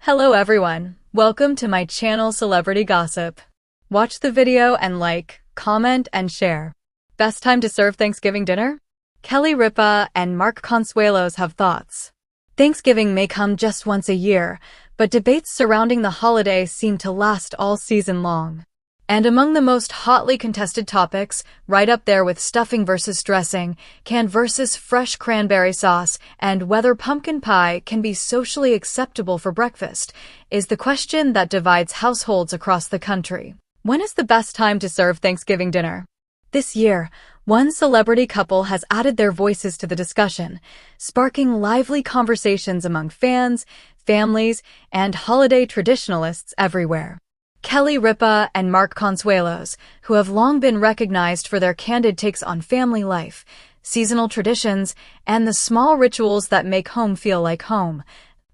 Hello everyone, welcome to my channel Celebrity Gossip. Watch the video and like, comment, and share. Best time to serve Thanksgiving dinner? Ripa and Mark Consuelos have thoughts. Thanksgiving may come just once a year, but debates surrounding the holiday seem to last all season long. And among the most hotly contested topics, right up there with stuffing versus dressing, canned versus fresh cranberry sauce, and whether pumpkin pie can be socially acceptable for breakfast, is the question that divides households across the country. When is the best time to serve Thanksgiving dinner? This year, one celebrity couple has added their voices to the discussion, sparking lively conversations among fans, families, and holiday traditionalists everywhere. Ripa and Mark Consuelos, who have long been recognized for their candid takes on family life, seasonal traditions, and the small rituals that make home feel like home,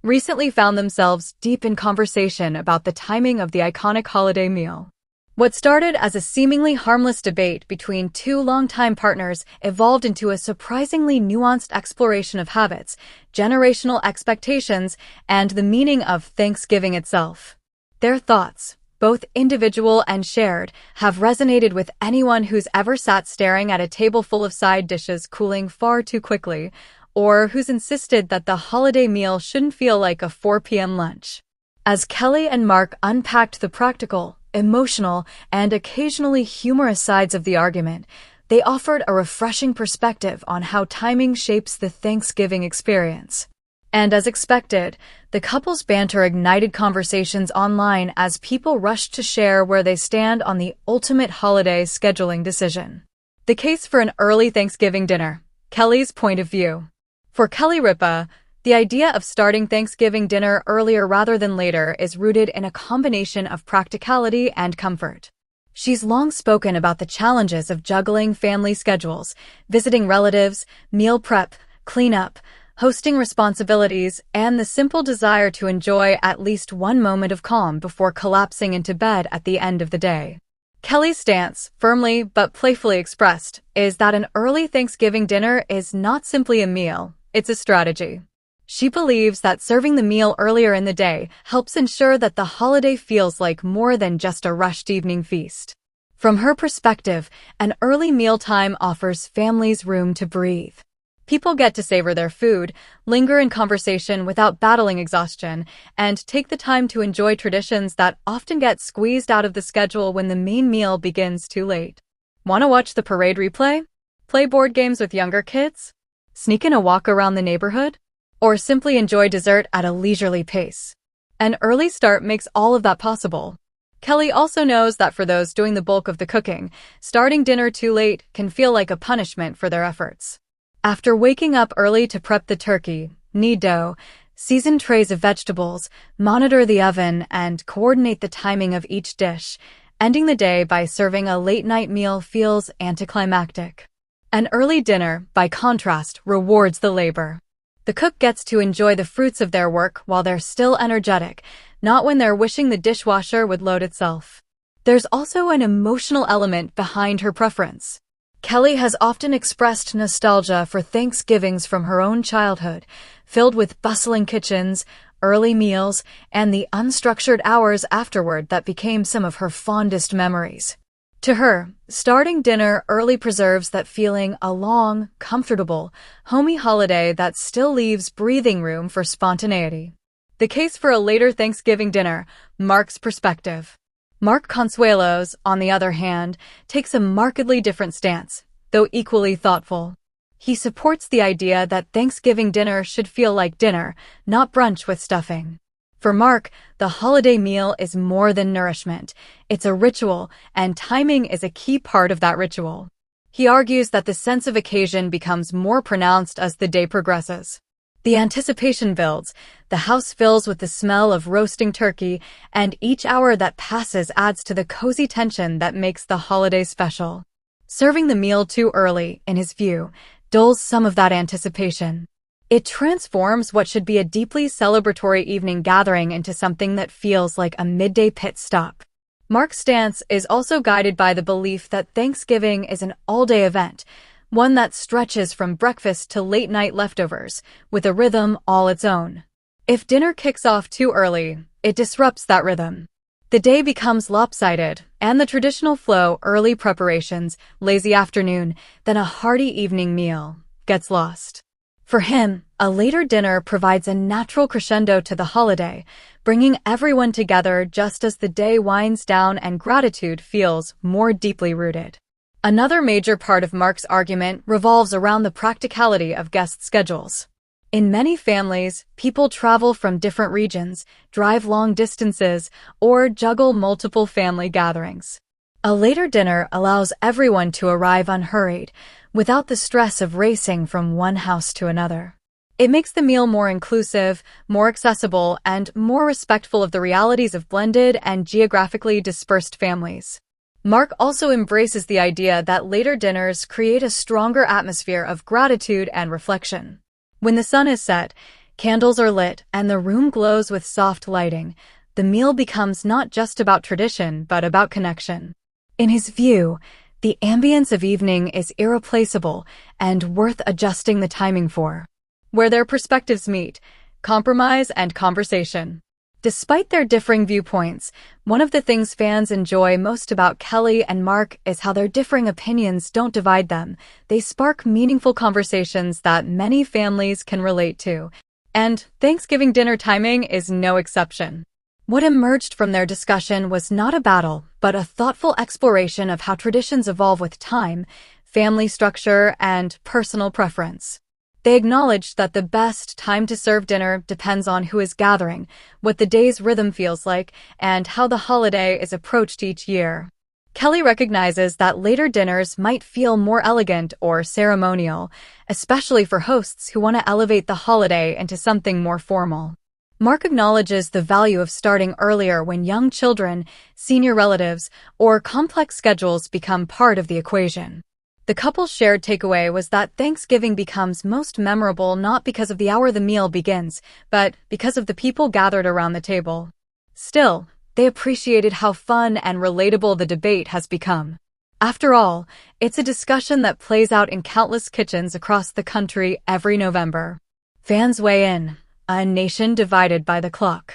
recently found themselves deep in conversation about the timing of the iconic holiday meal. What started as a seemingly harmless debate between two longtime partners evolved into a surprisingly nuanced exploration of habits, generational expectations, and the meaning of Thanksgiving itself. Their thoughts, both individual and shared, have resonated with anyone who's ever sat staring at a table full of side dishes cooling far too quickly, or who's insisted that the holiday meal shouldn't feel like a 4 p.m. lunch. As Kelly and Mark unpacked the practical, emotional, and occasionally humorous sides of the argument, they offered a refreshing perspective on how timing shapes the Thanksgiving experience. And as expected, the couple's banter ignited conversations online as people rushed to share where they stand on the ultimate holiday scheduling decision. The case for an early Thanksgiving dinner. Kelly's point of view. For Ripa, the idea of starting Thanksgiving dinner earlier rather than later is rooted in a combination of practicality and comfort. She's long spoken about the challenges of juggling family schedules, visiting relatives, meal prep, cleanup, hosting responsibilities, and the simple desire to enjoy at least one moment of calm before collapsing into bed at the end of the day. Kelly's stance, firmly but playfully expressed, is that an early Thanksgiving dinner is not simply a meal, it's a strategy. She believes that serving the meal earlier in the day helps ensure that the holiday feels like more than just a rushed evening feast. From her perspective, an early mealtime offers families room to breathe. People get to savor their food, linger in conversation without battling exhaustion, and take the time to enjoy traditions that often get squeezed out of the schedule when the main meal begins too late. Want to watch the parade replay? Play board games with younger kids? Sneak in a walk around the neighborhood? Or simply enjoy dessert at a leisurely pace? An early start makes all of that possible. Kelly also knows that for those doing the bulk of the cooking, starting dinner too late can feel like a punishment for their efforts. After waking up early to prep the turkey, knead dough, season trays of vegetables, monitor the oven, and coordinate the timing of each dish, ending the day by serving a late-night meal feels anticlimactic. An early dinner, by contrast, rewards the labor. The cook gets to enjoy the fruits of their work while they're still energetic, not when they're wishing the dishwasher would load itself. There's also an emotional element behind her preference. Kelly has often expressed nostalgia for Thanksgivings from her own childhood, filled with bustling kitchens, early meals, and the unstructured hours afterward that became some of her fondest memories. To her, starting dinner early preserves that feeling, a long, comfortable, homey holiday that still leaves breathing room for spontaneity. The case for a later Thanksgiving dinner, Mark's perspective. Mark Consuelos, on the other hand, takes a markedly different stance, though equally thoughtful. He supports the idea that Thanksgiving dinner should feel like dinner, not brunch with stuffing. For Mark, the holiday meal is more than nourishment. It's a ritual, and timing is a key part of that ritual. He argues that the sense of occasion becomes more pronounced as the day progresses. The anticipation builds, the house fills with the smell of roasting turkey, and each hour that passes adds to the cozy tension that makes the holiday special. Serving the meal too early, in his view, dulls some of that anticipation. It transforms what should be a deeply celebratory evening gathering into something that feels like a midday pit stop. Mark's stance is also guided by the belief that Thanksgiving is an all-day event, one that stretches from breakfast to late-night leftovers, with a rhythm all its own. If dinner kicks off too early, it disrupts that rhythm. The day becomes lopsided, and the traditional flow, early preparations, lazy afternoon, then a hearty evening meal, gets lost. For him, a later dinner provides a natural crescendo to the holiday, bringing everyone together just as the day winds down and gratitude feels more deeply rooted. Another major part of Mark's argument revolves around the practicality of guest schedules. In many families, people travel from different regions, drive long distances, or juggle multiple family gatherings. A later dinner allows everyone to arrive unhurried, without the stress of racing from one house to another. It makes the meal more inclusive, more accessible, and more respectful of the realities of blended and geographically dispersed families. Mark also embraces the idea that later dinners create a stronger atmosphere of gratitude and reflection. When the sun is set, candles are lit, and the room glows with soft lighting, the meal becomes not just about tradition, but about connection. In his view, the ambience of evening is irreplaceable and worth adjusting the timing for. Where their perspectives meet, compromise and conversation. Despite their differing viewpoints, one of the things fans enjoy most about Kelly and Mark is how their differing opinions don't divide them. They spark meaningful conversations that many families can relate to. And Thanksgiving dinner timing is no exception. What emerged from their discussion was not a battle, but a thoughtful exploration of how traditions evolve with time, family structure, and personal preference. They acknowledged that the best time to serve dinner depends on who is gathering, what the day's rhythm feels like, and how the holiday is approached each year. Kelly recognizes that later dinners might feel more elegant or ceremonial, especially for hosts who want to elevate the holiday into something more formal. Mark acknowledges the value of starting earlier when young children, senior relatives, or complex schedules become part of the equation. The couple's shared takeaway was that Thanksgiving becomes most memorable not because of the hour the meal begins, but because of the people gathered around the table. Still, they appreciated how fun and relatable the debate has become. After all, it's a discussion that plays out in countless kitchens across the country every November. Fans weigh in, a nation divided by the clock.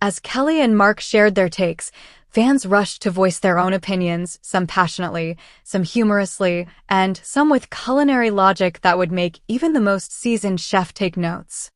As Kelly and Mark shared their takes, fans rushed to voice their own opinions, some passionately, some humorously, and some with culinary logic that would make even the most seasoned chef take notes.